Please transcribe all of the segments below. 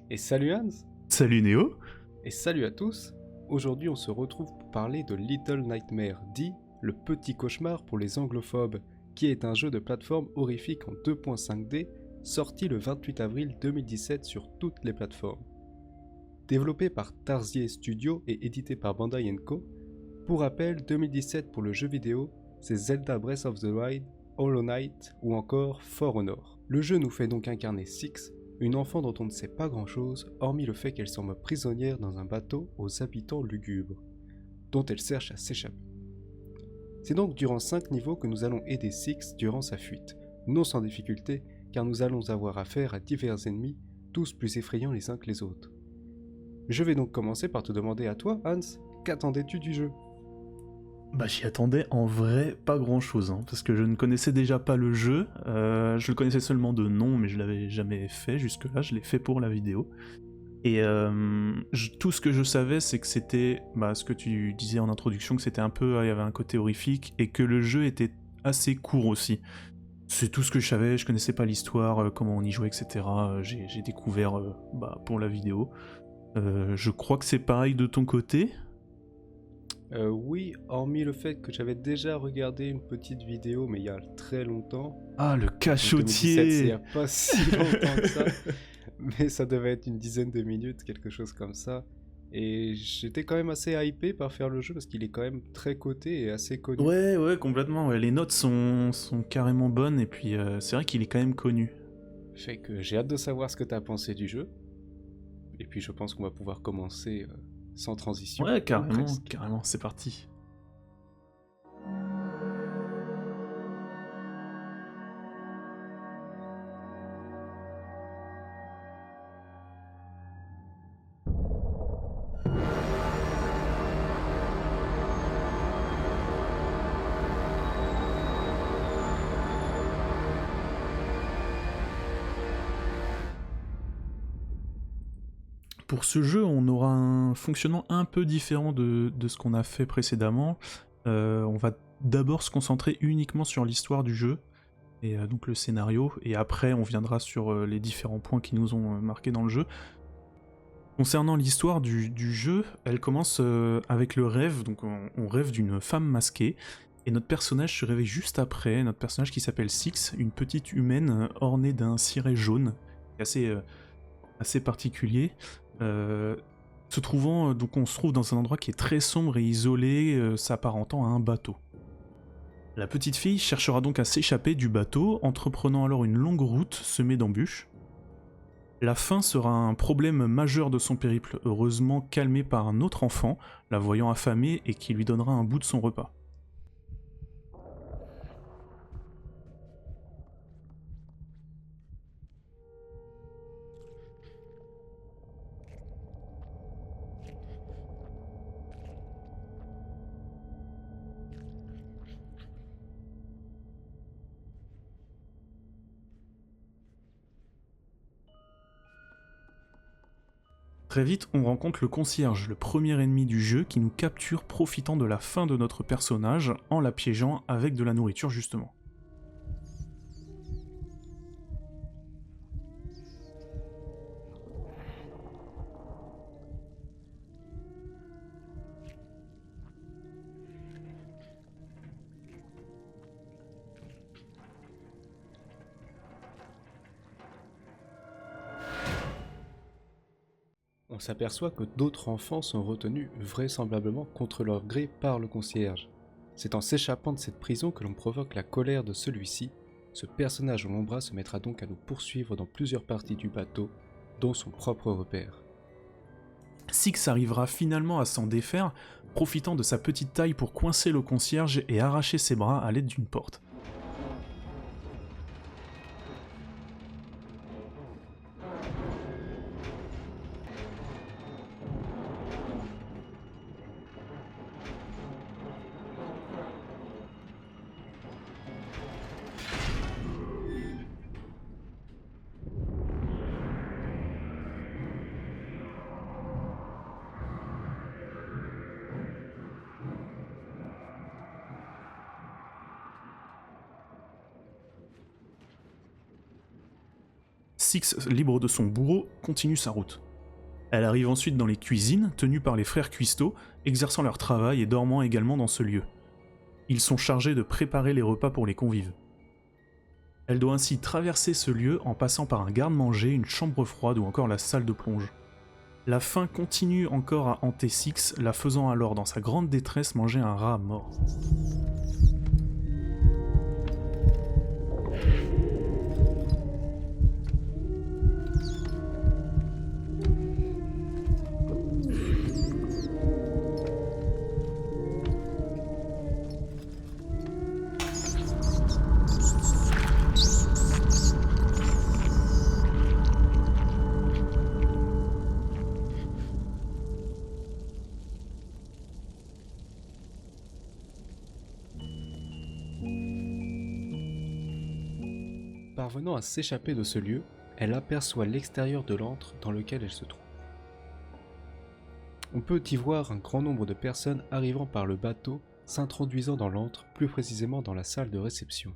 Et salut Hans, Salut Néo. et salut à tous. Aujourd'hui on se retrouve pour parler de Little Nightmare, dit le petit cauchemar pour les anglophobes, qui est un jeu de plateforme horrifique en 2.5D, sorti le 28 avril 2017 sur toutes les plateformes. Développé par Tarsier Studio et édité par Bandai Co. Pour rappel, 2017 pour le jeu vidéo, c'est Zelda Breath of the Wild, Hollow Knight ou encore For Honor. Le jeu nous fait donc incarner Six, une enfant dont on ne sait pas grand chose, hormis le fait qu'elle semble prisonnière dans un bateau aux habitants lugubres, dont elle cherche à s'échapper. C'est donc durant 5 niveaux que nous allons aider Six durant sa fuite, non sans difficulté, car nous allons avoir affaire à divers ennemis, tous plus effrayants les uns que les autres. Je vais donc commencer par te demander à toi, Hans, qu'attendais-tu du jeu ? Bah j'y attendais en vrai pas grand chose, parce que je ne connaissais déjà pas le jeu, je le connaissais seulement de nom, mais je l'avais jamais fait jusque-là, je l'ai fait pour la vidéo. Et tout ce que je savais, c'est que c'était, ce que tu disais en introduction, que c'était un peu, il y avait un côté horrifique, et que le jeu était assez court aussi. C'est tout ce que je savais, je connaissais pas l'histoire, comment on y jouait, etc. J'ai découvert pour la vidéo. Je crois que c'est pareil de ton côté. Oui, hormis le fait que j'avais déjà regardé une petite vidéo, mais il y a très longtemps. Ah, le Donc 2017, c'est il n'y cachotier. a pas si longtemps que ça. Mais ça devait être une dizaine de minutes, quelque chose comme ça. Et j'étais quand même assez hypé par faire le jeu parce qu'il est quand même très coté et assez connu. Ouais, complètement. Ouais. Les notes sont carrément bonnes, et puis c'est vrai qu'il est quand même connu. Fait que j'ai hâte de savoir ce que t'as pensé du jeu. Et puis je pense qu'on va pouvoir commencer sans transition, Ouais, ou carrément, presque. carrément, c'est parti. Pour ce jeu, on aura un fonctionnement un peu différent de ce qu'on a fait précédemment. On va d'abord se concentrer uniquement sur l'histoire du jeu, et donc le scénario, et après on viendra sur les différents points qui nous ont marqués dans le jeu. Concernant l'histoire du jeu, elle commence avec le rêve, donc on rêve d'une femme masquée, et notre personnage se réveille juste après, notre personnage qui s'appelle Six, une petite humaine ornée d'un ciré jaune, assez particulier, donc on se trouve dans un endroit qui est très sombre et isolé, s'apparentant à un bateau. La petite fille cherchera donc à s'échapper du bateau, entreprenant alors une longue route semée d'embûches. La faim sera un problème majeur de son périple, heureusement calmé par un autre enfant, la voyant affamée et qui lui donnera un bout de son repas. Très vite, on rencontre le concierge, le premier ennemi du jeu, qui nous capture profitant de la faim de notre personnage en la piégeant avec de la nourriture justement. On s'aperçoit que d'autres enfants sont retenus vraisemblablement contre leur gré par le concierge. C'est en s'échappant de cette prison que l'on provoque la colère de celui-ci. Ce personnage au long bras se mettra donc à nous poursuivre dans plusieurs parties du bateau, dont son propre repère. Six arrivera finalement à s'en défaire, profitant de sa petite taille pour coincer le concierge et arracher ses bras à l'aide d'une porte. Six, libre de son bourreau, continue sa route. Elle arrive ensuite dans les cuisines, tenues par les frères cuistots, exerçant leur travail et dormant également dans ce lieu. Ils sont chargés de préparer les repas pour les convives. Elle doit ainsi traverser ce lieu en passant par un garde-manger, une chambre froide ou encore la salle de plonge. La faim continue encore à hanter Six, la faisant alors dans sa grande détresse manger un rat mort. Parvenant à s'échapper de ce lieu, elle aperçoit l'extérieur de l'antre dans lequel elle se trouve. On peut y voir un grand nombre de personnes arrivant par le bateau, s'introduisant dans l'antre, plus précisément dans la salle de réception.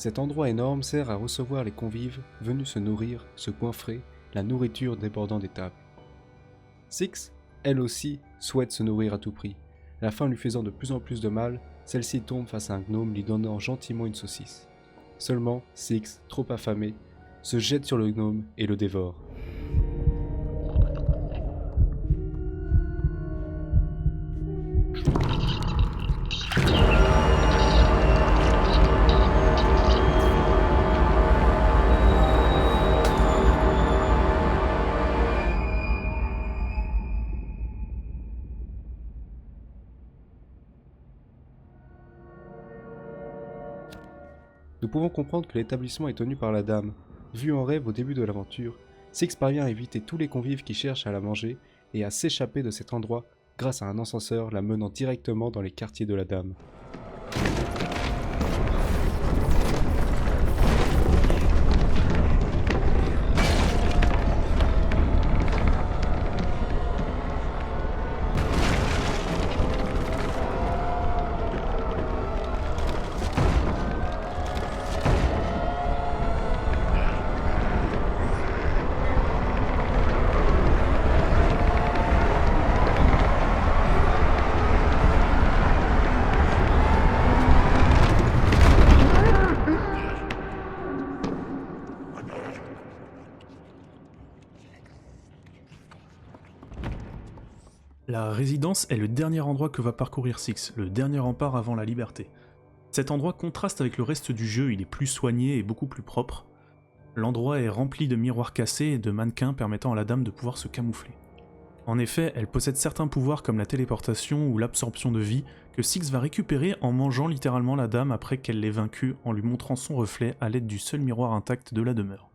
Cet endroit énorme sert à recevoir les convives venus se nourrir, se goinfrer, la nourriture débordant des tables. Six, elle aussi, souhaite se nourrir à tout prix. La faim lui faisant de plus en plus de mal, celle-ci tombe face à un gnome lui donnant gentiment une saucisse. Seulement, Six, trop affamé, se jette sur le gnome et le dévore. Nous pouvons comprendre que l'établissement est tenu par la dame. Vu en rêve au début de l'aventure, Six parvient à éviter tous les convives qui cherchent à la manger et à s'échapper de cet endroit grâce à un ascenseur la menant directement dans les quartiers de la dame. La résidence est le dernier endroit que va parcourir Six, le dernier rempart avant la liberté. Cet endroit contraste avec le reste du jeu, il est plus soigné et beaucoup plus propre. L'endroit est rempli de miroirs cassés et de mannequins permettant à la dame de pouvoir se camoufler. En effet, elle possède certains pouvoirs comme la téléportation ou l'absorption de vie que Six va récupérer en mangeant littéralement la dame après qu'elle l'ait vaincue en lui montrant son reflet à l'aide du seul miroir intact de la demeure.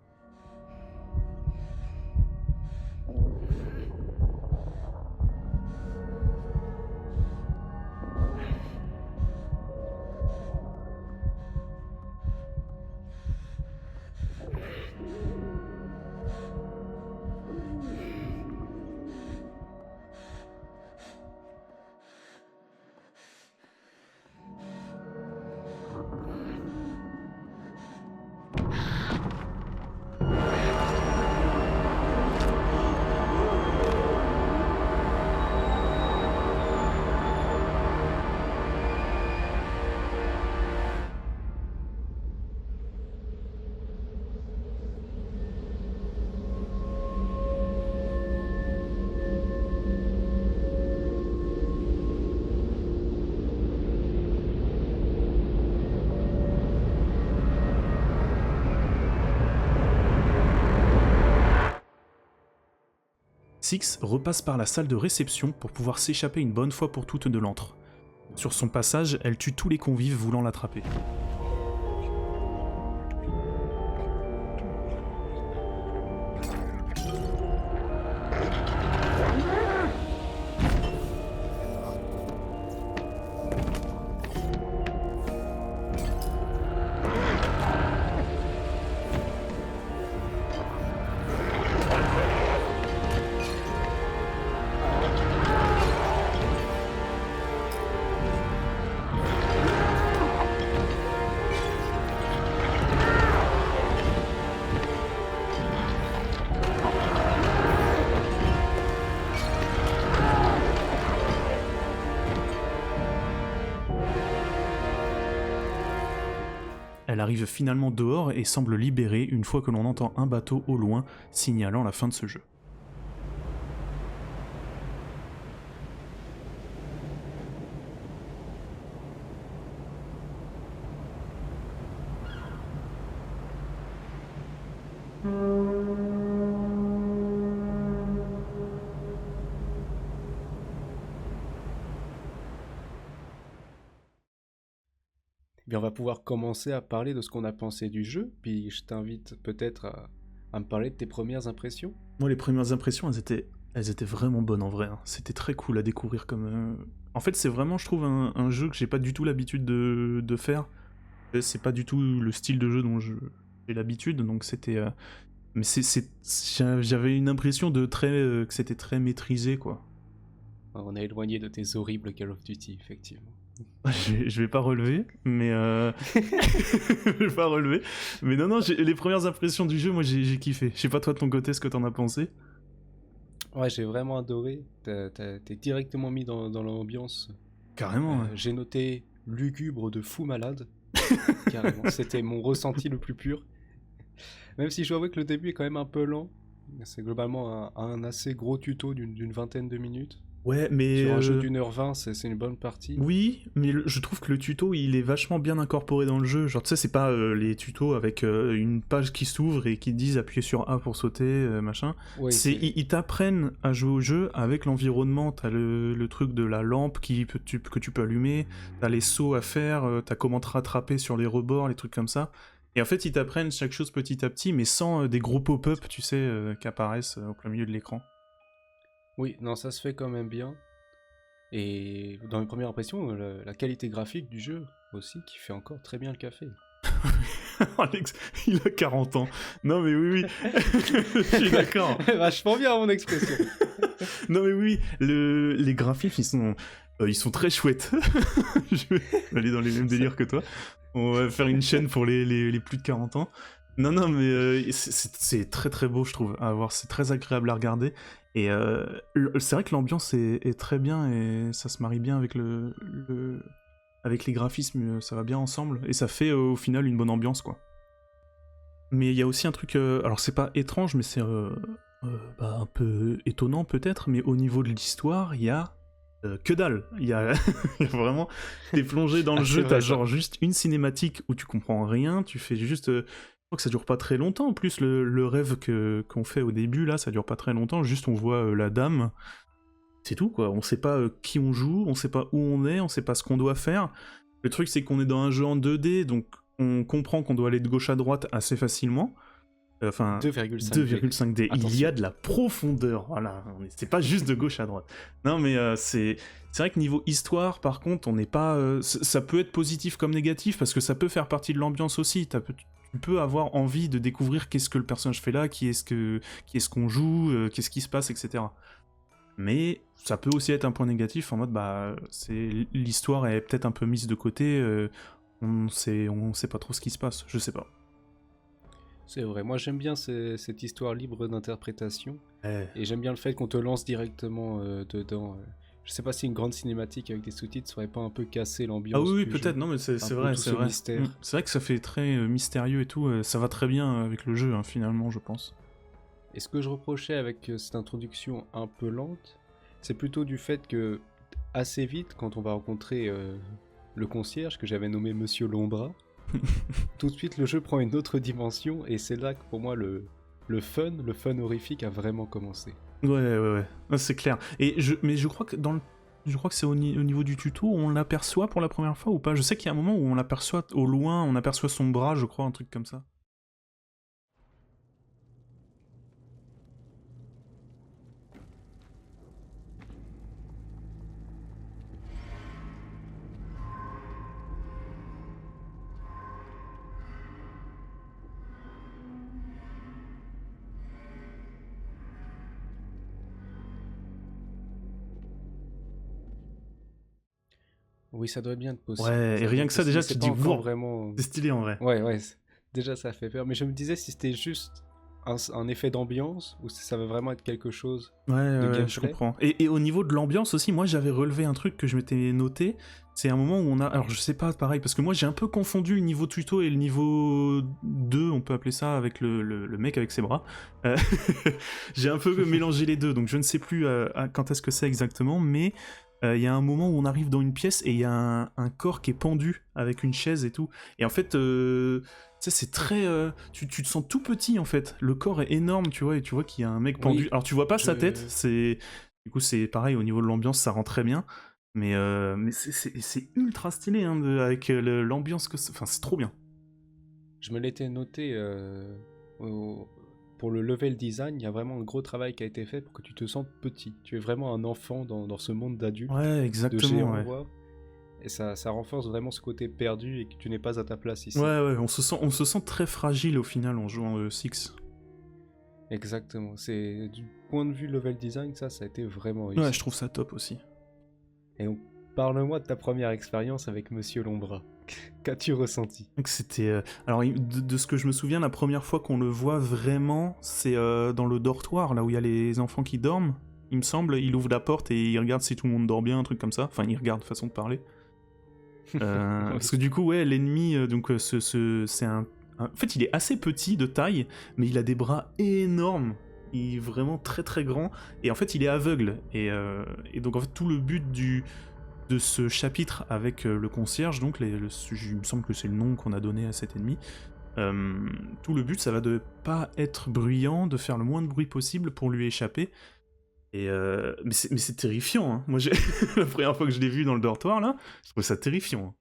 Six repasse par la salle de réception pour pouvoir s'échapper une bonne fois pour toutes de l'antre. Sur son passage, elle tue tous les convives voulant l'attraper. Elle arrive finalement dehors et semble libérée une fois que l'on entend un bateau au loin signalant la fin de ce jeu. Bien, on va pouvoir commencer à parler de ce qu'on a pensé du jeu, puis je t'invite peut-être à me parler de tes premières impressions. Moi, les premières impressions, elles étaient vraiment bonnes en vrai. C'était très cool à découvrir comme. En fait, c'est vraiment, je trouve, un jeu que j'ai pas du tout l'habitude de faire. C'est pas du tout le style de jeu dont j'ai l'habitude, donc c'était. Mais j'avais une impression de que c'était très maîtrisé, quoi. On est éloigné de tes horribles Call of Duty, effectivement. Je vais pas relever, mais je vais pas relever. Mais non, les premières impressions du jeu, moi j'ai kiffé. Je sais pas toi de ton côté ce que t'en as pensé. Ouais, j'ai vraiment adoré. T'es directement mis dans l'ambiance. Carrément. Ouais. J'ai noté lugubre de fou malade. Carrément. C'était mon ressenti le plus pur. Même si je dois avouer que le début est quand même un peu lent. C'est globalement un assez gros tuto d'une vingtaine de minutes. Ouais, mais... Sur un jeu d'1h20, c'est une bonne partie. Oui, mais je trouve que le tuto, il est vachement bien incorporé dans le jeu. Genre, tu sais, c'est pas les tutos avec une page qui s'ouvre et qui te disent appuyer sur A pour sauter, machin. Oui, ils t'apprennent à jouer au jeu avec l'environnement. T'as le truc de la lampe que tu peux allumer, t'as les sauts à faire, t'as comment te rattraper sur les rebords, les trucs comme ça. Et en fait, ils t'apprennent chaque chose petit à petit, mais sans des gros pop-up, tu sais, qui apparaissent au plein milieu de l'écran. Oui, non, ça se fait quand même bien. Et dans mes premières impressions, la qualité graphique du jeu aussi, qui fait encore très bien le café. Alex, il a 40 ans. Non mais oui, je suis d'accord. Vachement bien mon expression. Non mais oui, les graphismes, ils sont très chouettes. Je vais aller dans les mêmes délires que toi. On va faire une chaîne pour les plus de 40 ans. Non, mais c'est très très beau, je trouve, à voir. C'est très agréable à regarder. Et c'est vrai que l'ambiance est très bien et ça se marie bien avec avec les graphismes, ça va bien ensemble. Et ça fait au final une bonne ambiance, quoi. Mais il y a aussi un truc, alors c'est pas étrange, mais c'est un peu étonnant peut-être, mais au niveau de l'histoire, il y a que dalle. Il y a vraiment, t'es plongé dans le jeu, t'as genre juste une cinématique où tu comprends rien, tu fais juste... Je crois que ça dure pas très longtemps, en plus le rêve qu'on fait au début, là, ça dure pas très longtemps, juste on voit la dame, c'est tout, quoi. On sait pas qui on joue, on sait pas où on sait pas ce qu'on doit faire. Le truc, c'est qu'on est dans un jeu en 2D, donc on comprend qu'on doit aller de gauche à droite assez facilement. Enfin, 2,5D. Il y a de la profondeur, voilà. C'est pas juste de gauche à droite. Non, mais c'est vrai que niveau histoire, par contre, on n'est pas... ça peut être positif comme négatif, parce que ça peut faire partie de l'ambiance aussi. Tu peux avoir envie de découvrir qu'est-ce que le personnage fait là, qui est-ce qu'on joue, qu'est-ce qui se passe, etc. Mais ça peut aussi être un point négatif, en mode, l'histoire est peut-être un peu mise de côté, on sait pas trop ce qui se passe, je sais pas. C'est vrai, moi j'aime bien cette histoire libre d'interprétation, et j'aime bien le fait qu'on te lance directement dedans. Je sais pas si une grande cinématique avec des sous-titres serait pas un peu casser l'ambiance. Ah oui, peut-être, non mais c'est vrai, c'est vrai. C'est vrai que ça fait très mystérieux et tout, ça va très bien avec le jeu, hein, finalement, je pense. Et ce que je reprochais avec cette introduction un peu lente, c'est plutôt du fait que, assez vite, quand on va rencontrer le concierge, que j'avais nommé Monsieur Lombra, tout de suite le jeu prend une autre dimension, et c'est là que pour moi le fun horrifique a vraiment commencé. Ouais. Ouais, c'est clair. Mais je crois que je crois que c'est au niveau du tuto où on l'aperçoit pour la première fois ou pas. Je sais qu'il y a un moment où on l'aperçoit au loin, on aperçoit son bras, je crois, un truc comme ça. Oui, ça doit bien être possible. Ouais, Ça et doit bien rien être que ça, possible, mais déjà, tu c'est te pas dis, encore wow, vraiment. c'est stylé en vrai. Ouais. Déjà, ça fait peur. Mais je me disais si c'était juste un effet d'ambiance ou si ça va vraiment être quelque chose de Ouais, je gameplay. comprends. Et au niveau de l'ambiance aussi, moi j'avais relevé un truc que je m'étais noté. C'est un moment où on a. Alors je sais pas, pareil, parce que moi j'ai un peu confondu le niveau tuto et le niveau 2, on peut appeler ça, avec le mec avec ses bras. Euh, j'ai un peu mélangé les deux, donc je ne sais plus quand est-ce que c'est exactement, mais il y a un moment où on arrive dans une pièce et il y a un corps qui est pendu avec une chaise et tout. Et en fait, tu sais, c'est très. Tu te sens tout petit en fait. Le corps est énorme, tu vois, et tu vois qu'il y a un mec pendu. Oui, Alors tu vois pas sa tête, je, c'est. Du coup, c'est pareil, au niveau de l'ambiance, ça rend très bien. Mais c'est ultra stylé, hein, avec l'ambiance que. Enfin, c'est trop bien. je me l'étais noté au- pour le level design. Il y a vraiment un gros travail qui a été fait pour que tu te sentes petit. Tu es vraiment un enfant dans ce monde d'adultes, Ouais, de exactement, géants, ouais. voire. Et ça renforce vraiment ce côté perdu et que tu n'es pas à ta place Ouais, ici. ouais, on se sent très fragile au final en jouant Six. Exactement. C'est du point de vue level design, ça a été vraiment Ouais, je réussi. trouve ça top aussi. Et donc, parle-moi de ta première expérience avec Monsieur Lombra. Qu'as-tu ressenti? Donc c'était. Alors, de ce que je me souviens, la première fois qu'on le voit vraiment, c'est dans le dortoir, là où il y a les enfants qui dorment. Il me semble, il ouvre la porte et il regarde si tout le monde dort bien, un truc comme ça. Enfin, il regarde, façon de parler. Parce Oui. que du coup, ouais, l'ennemi, donc c'est en fait, il est assez petit de taille, mais il a des bras énormes. Il est vraiment très très grand. Et en fait, il est aveugle. Et donc, en fait, tout le but de ce chapitre avec le concierge, donc il me semble que c'est le nom qu'on a donné à cet ennemi. Tout le but, ça va de pas être bruyant, de faire le moins de bruit possible pour lui échapper. Mais c'est terrifiant, hein. Moi, la première fois que je l'ai vu dans le dortoir, là, je trouve ça terrifiant, hein.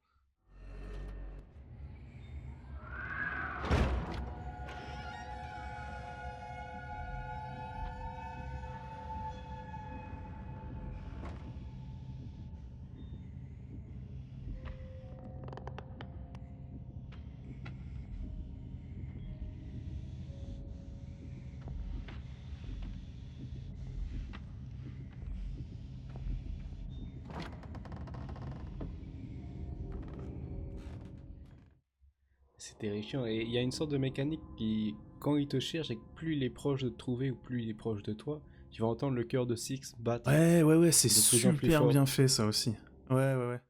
C'est terrifiant. Et il y a une sorte de mécanique qui, quand il te cherche et que plus il est proche de te trouver ou plus il est proche de toi, tu vas entendre le cœur de Six battre Ouais, c'est de plus en plus super fort. bien fait, ça aussi. Ouais.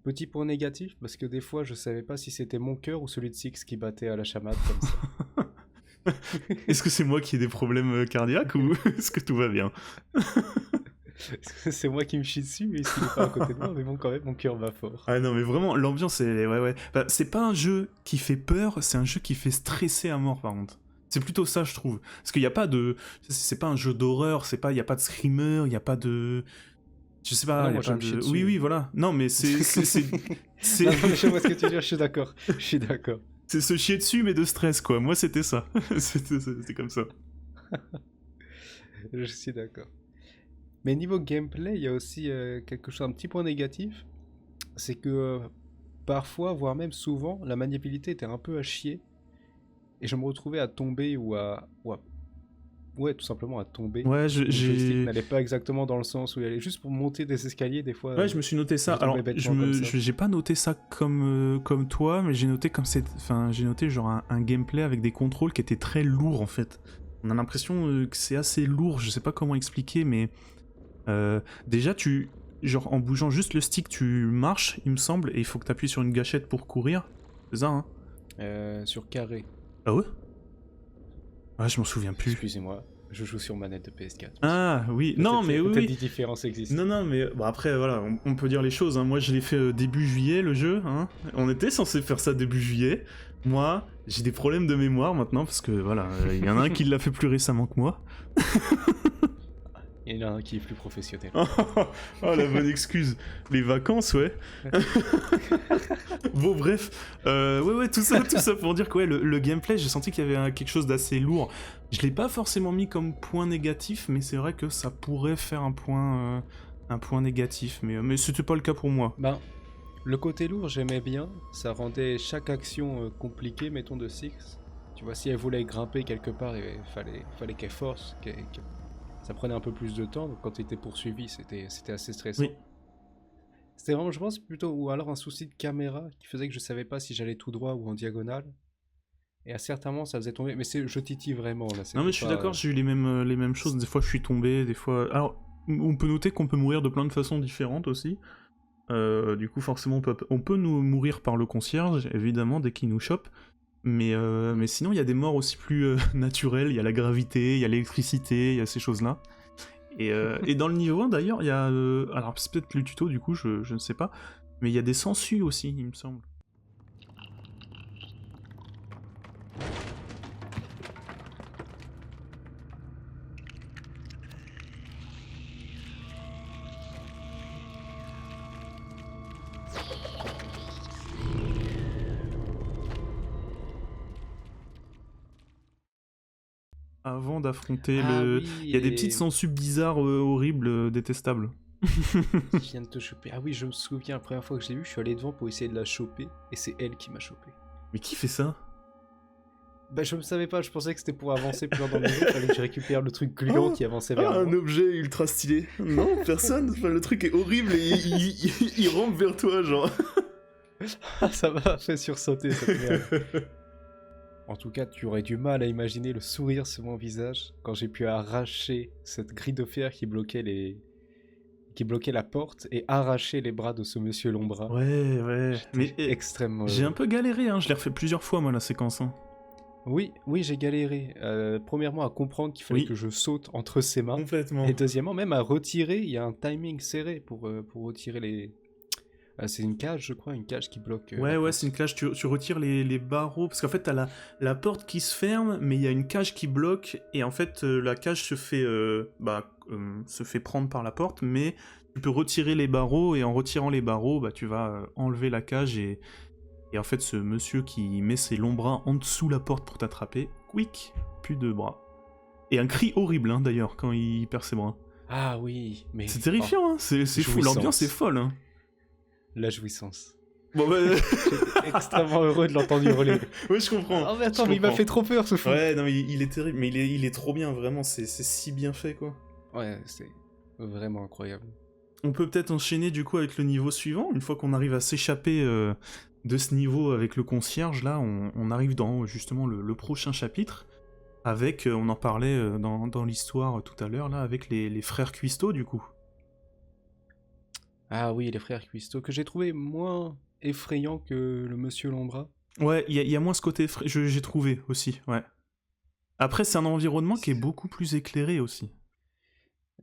Petit point négatif, parce que des fois je savais pas si c'était mon cœur ou celui de Six qui battait à la chamade comme ça. Est-ce que c'est moi qui ai des problèmes cardiaques ou est-ce que tout va bien? C'est moi qui me chie dessus et s'il est pas à côté de moi, mais bon, quand même, mon cœur bat fort. Ah non, mais vraiment, l'ambiance, ouais. Bah, c'est pas un jeu qui fait peur, c'est un jeu qui fait stresser à mort, par contre. C'est plutôt ça, je trouve. Parce qu'il n'y a pas de... C'est pas un jeu d'horreur, il y a pas de screamer, il y a pas de... Je sais Ah pas, non, il y a moi je pas me chie de... dessus. Oui, voilà. Non, mais Non, mais je vois ce que tu veux dire, je suis d'accord. Je suis d'accord. c'est se chier dessus, mais de stress, quoi. Moi, c'était ça. C'était comme ça. Je suis d'accord. Mais niveau gameplay, il y a aussi quelque chose, un petit point négatif, c'est que parfois, voire même souvent, la maniabilité était un peu à chier, et je me retrouvais à tomber ouais, tout simplement à tomber, Ouais, parce que le joystick n'allait pas exactement dans le sens où il allait, juste pour monter des escaliers, des fois, Ouais, je me suis noté ça. je tombais Alors, bêtement comme ça. j'ai pas noté ça comme toi, mais j'ai noté j'ai noté genre un gameplay avec des contrôles qui étaient très lourds en fait. on a l'impression que c'est assez lourd, je sais pas comment expliquer, mais déjà genre en bougeant juste le stick tu marches, il me semble, et il faut que tu appuies sur une gâchette pour courir, c'est ça hein? Sur carré. Ah ouais? Ah je m'en souviens plus. Excusez-moi, je joue sur manette de PS4. Ah oui, non mais oui, peut-être des différences existent. Non mais bon, après voilà, on peut dire les choses, hein. Moi je l'ai fait début juillet le jeu, hein. On était censé faire ça début juillet. Moi j'ai des problèmes de mémoire maintenant parce que voilà, il y en a un qui l'a fait plus récemment que moi. Il y en a un qui est plus professionnel. Oh la bonne excuse. Les vacances, ouais. Bon bref, ouais tout ça pour dire que ouais, le gameplay, j'ai senti qu'il y avait quelque chose d'assez lourd. Je l'ai pas forcément mis comme point négatif, mais c'est vrai que ça pourrait faire un point négatif, mais c'était pas le cas pour moi. Ben, le côté lourd, j'aimais bien. Ça rendait chaque action compliquée, mettons de Six. Tu vois, si elle voulait grimper quelque part, il fallait qu'elle force, ça prenait un peu plus de temps. Donc quand tu étais poursuivi, c'était assez stressant. Oui. C'était vraiment, je pense, plutôt, ou alors un souci de caméra qui faisait que je savais pas si j'allais tout droit ou en diagonale. Et à certains moments, ça faisait tomber. Mais je titille vraiment là. Non mais je suis d'accord, j'ai eu les mêmes choses. Des fois je suis tombé, des fois. Alors, on peut noter qu'on peut mourir de plein de façons différentes aussi. Du coup, forcément, on peut nous mourir par le concierge, évidemment, dès qu'il nous chope. Mais sinon, il y a des morts aussi plus naturelles. Il y a la gravité, il y a l'électricité, il y a ces choses-là. Et dans le niveau 1, d'ailleurs, il y a... alors, c'est peut-être le tuto, du coup, je ne sais pas. Mais il y a des sangsues aussi, il me semble. Avant d'affronter le... Oui, il y a des petites sangsues bizarres, horribles, détestables. Je viens de te choper. Ah oui, je me souviens, la première fois que je l'ai vue, je suis allé devant pour essayer de la choper, et c'est elle qui m'a chopé. Mais qui fait ça? Bah je ne savais pas, je pensais que c'était pour avancer plus loin dans le jeu, il fallait que je récupère le truc gluant qui avançait vers moi. Un objet ultra stylé. Non, personne. Enfin, le truc est horrible et il rampe vers toi, genre. Ça m'a fait sursauter cette merde. En tout cas, tu aurais du mal à imaginer le sourire sur mon visage quand j'ai pu arracher cette grille de fer qui bloquait la porte et arracher les bras de ce monsieur Lombra. Ouais. Mais extrêmement. J'ai un peu galéré, hein. Je l'ai refait plusieurs fois, moi, la séquence. Hein. Oui, j'ai galéré. Premièrement, à comprendre qu'il fallait que je saute entre ses mains. Complètement. Et deuxièmement, même à retirer, il y a un timing serré pour retirer les... c'est une cage, je crois, une cage qui bloque... ouais, c'est une cage, tu retires les barreaux, parce qu'en fait, t'as la porte qui se ferme, mais il y a une cage qui bloque, et en fait, la cage se fait prendre par la porte, mais tu peux retirer les barreaux, et en retirant les barreaux, bah, tu vas enlever la cage, et en fait, ce monsieur qui met ses longs bras en dessous la porte pour t'attraper, quick, plus de bras. Et un cri horrible, hein, d'ailleurs, quand il perd ses bras. Ah oui, mais... C'est terrifiant, hein, c'est fou, l'ambiance est folle, hein. La jouissance. Bon, bah... J'étais extrêmement heureux de l'entendre hurler. Ouais, je comprends. Oh mais attends, mais il m'a fait trop peur ce fou. Ouais, non mais il est terrible, mais il est trop bien, vraiment, c'est si bien fait, quoi. Ouais, c'est vraiment incroyable. On peut peut-être enchaîner du coup avec le niveau suivant, une fois qu'on arrive à s'échapper de ce niveau avec le concierge, là, on arrive dans justement le prochain chapitre, avec, on en parlait dans l'histoire tout à l'heure, là, avec les frères Cuisto, du coup. Ah oui, les frères Cuisto, que j'ai trouvé moins effrayant que le monsieur Lombra. Ouais, il y a moins ce côté j'ai trouvé aussi, ouais. Après, c'est un environnement qui est beaucoup plus éclairé aussi.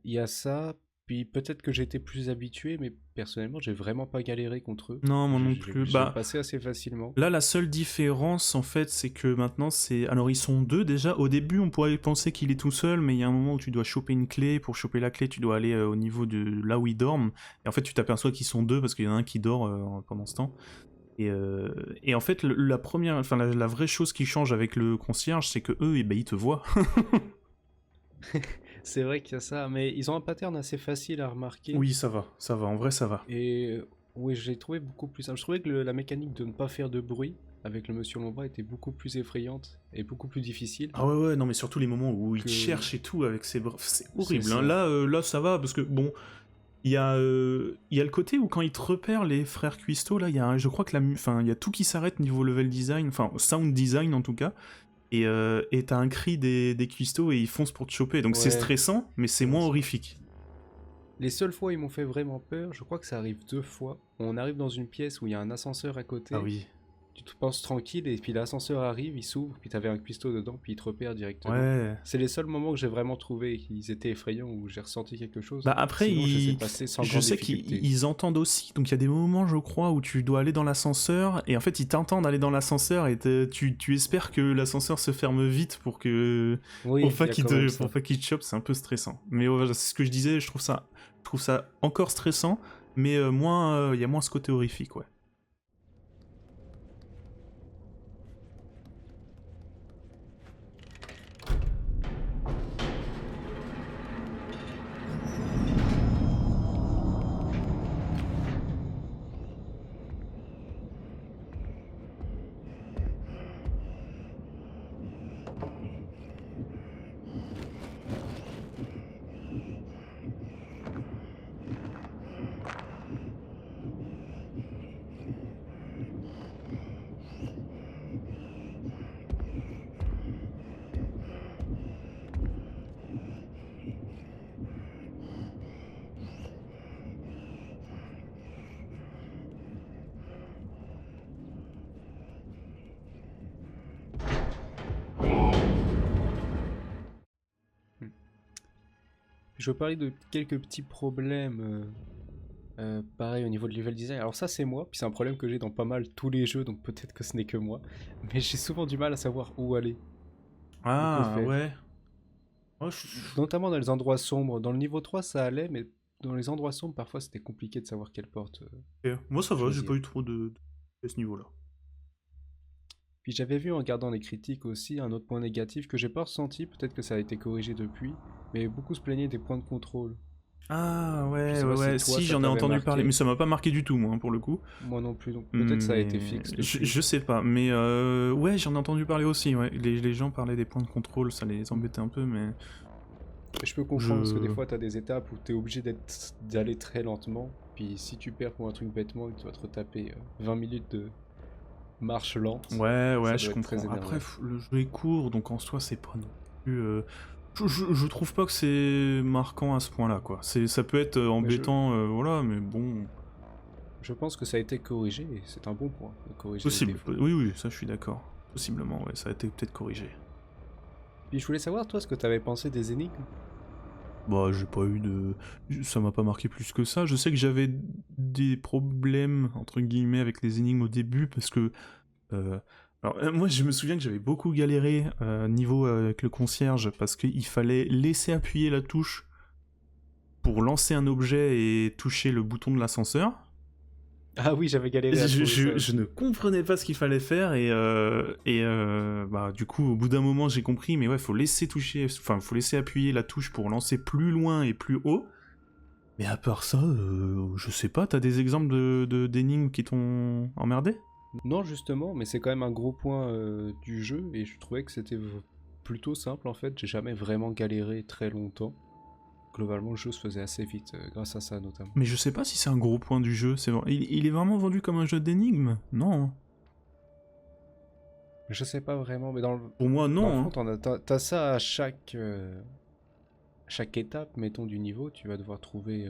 Il y a ça, puis peut-être que j'étais plus habitué, mais personnellement, j'ai vraiment pas galéré contre eux. Non, moi non plus. J'ai passé assez facilement. Là, la seule différence, en fait, c'est que maintenant, c'est... Alors, ils sont deux, déjà. Au début, on pourrait penser qu'il est tout seul, mais il y a un moment où tu dois choper une clé. Pour choper la clé, tu dois aller au niveau de là où ils dorment. Et en fait, tu t'aperçois qu'ils sont deux, parce qu'il y en a un qui dort pendant ce temps. Et en fait, la vraie chose qui change avec le concierge, c'est que eux, ils te voient. C'est vrai qu'il y a ça, mais ils ont un pattern assez facile à remarquer. Oui, ça va, en vrai, ça va. Et oui, j'ai trouvé beaucoup plus simple. Je trouvais que la mécanique de ne pas faire de bruit avec le monsieur Lombra était beaucoup plus effrayante et beaucoup plus difficile. Ah ouais, non, mais surtout les moments où il cherche et tout avec ses bras, c'est horrible. Hein. Là, ça va, parce que bon... Il y a le côté où quand ils te repèrent, les frères Cuisto, là, je crois que il y a tout qui s'arrête niveau level design, enfin sound design en tout cas, et t'as un cri des cuistots et ils foncent pour te choper. Donc c'est Ouais. stressant, mais c'est moins horrifique. Les seules fois où ils m'ont fait vraiment peur, je crois que ça arrive 2 fois. On arrive dans une pièce où il y a un ascenseur à côté. Ah oui. Tu te penses tranquille et puis l'ascenseur arrive, il s'ouvre, puis t'avais un cuistot dedans, puis il te repère directement. Ouais. C'est les seuls moments que j'ai vraiment trouvé qu'ils étaient effrayants, où j'ai ressenti quelque chose. Bah après, Sinon, je sais passer sans je grande sais difficulté. qu'ils entendent aussi. Donc il y a des moments, je crois, où tu dois aller dans l'ascenseur et en fait ils t'entendent aller dans l'ascenseur et tu espères que l'ascenseur se ferme vite pour que Oui, pour pas il y a qu'il quand même te ça. pour pas qu'il te chope. C'est un peu stressant. Mais ouais, c'est ce que je disais. Je trouve ça encore stressant, mais moins il y a moins ce côté horrifique, ouais. Je veux parler de quelques petits problèmes, pareil au niveau de level design. Alors ça c'est moi, puis c'est un problème que j'ai dans pas mal tous les jeux, donc peut-être que ce n'est que moi. Mais j'ai souvent du mal à savoir où aller, ou que Ah faire. ouais. Oh, Notamment dans les endroits sombres. Dans le niveau 3 ça allait, mais dans les endroits sombres parfois c'était compliqué de savoir quelle porte ok. Moi ça va, j'ai choisir. pas eu trop de à ce niveau-là. Puis j'avais vu en regardant les critiques aussi un autre point négatif que j'ai pas ressenti, peut-être que ça a été corrigé depuis, mais beaucoup se plaignaient des points de contrôle. Ah Je ouais, sais ouais, pas si ouais, toi si ça j'en ai t'avait entendu parler, marqué. mais ça m'a pas marqué du tout, moi, pour le coup. Moi non plus, donc peut-être ça a été Mais fixe je, depuis. je sais pas, mais ouais, j'en ai entendu parler aussi, ouais. Les gens parlaient des points de contrôle, ça les embêtait un peu, mais Et je peux comprendre parce que des je... fois t'as des étapes où t'es obligé d'aller très lentement, puis si tu perds pour un truc bêtement, tu dois te retaper 20 minutes de marche lente, Ouais, ça ouais, je doit être très comprends. énervant. Après, le jeu est court, donc en soi, c'est pas non plus... je trouve pas que c'est marquant à ce point-là, quoi. Ça peut être Mais embêtant, voilà, mais bon... je pense que ça a été corrigé et c'est un bon point de corriger les Possible, défauts. oui, oui, ça je suis d'accord. Possiblement, ouais, ça a été peut-être corrigé. Puis je voulais savoir toi ce que t'avais pensé des énigmes. Bah, j'ai pas eu de... Ça m'a pas marqué plus que ça. Je sais que j'avais des problèmes, entre guillemets, avec les énigmes au début, parce que... Alors, moi, je me souviens que j'avais beaucoup galéré niveau avec le concierge, parce qu'il fallait laisser appuyer la touche pour lancer un objet et toucher le bouton de l'ascenseur. Ah oui, j'avais galéré à trouver ça. Je ne comprenais pas ce qu'il fallait faire bah du coup au bout d'un moment j'ai compris, mais ouais, faut laisser appuyer la touche pour lancer plus loin et plus haut. Mais à part ça, je sais pas, t'as des exemples d'énigmes qui t'ont emmerdé? Non justement, mais c'est quand même un gros point du jeu et je trouvais que c'était plutôt simple en fait. J'ai jamais vraiment galéré très longtemps. Globalement, le jeu se faisait assez vite grâce à ça notamment. Mais je sais pas si c'est un gros point du jeu. Il est vraiment vendu comme un jeu d'énigmes? Non. Je sais pas vraiment, mais dans le Pour moi, Dans non. le fond, t'as ça à chaque étape, mettons, du niveau, tu vas devoir trouver...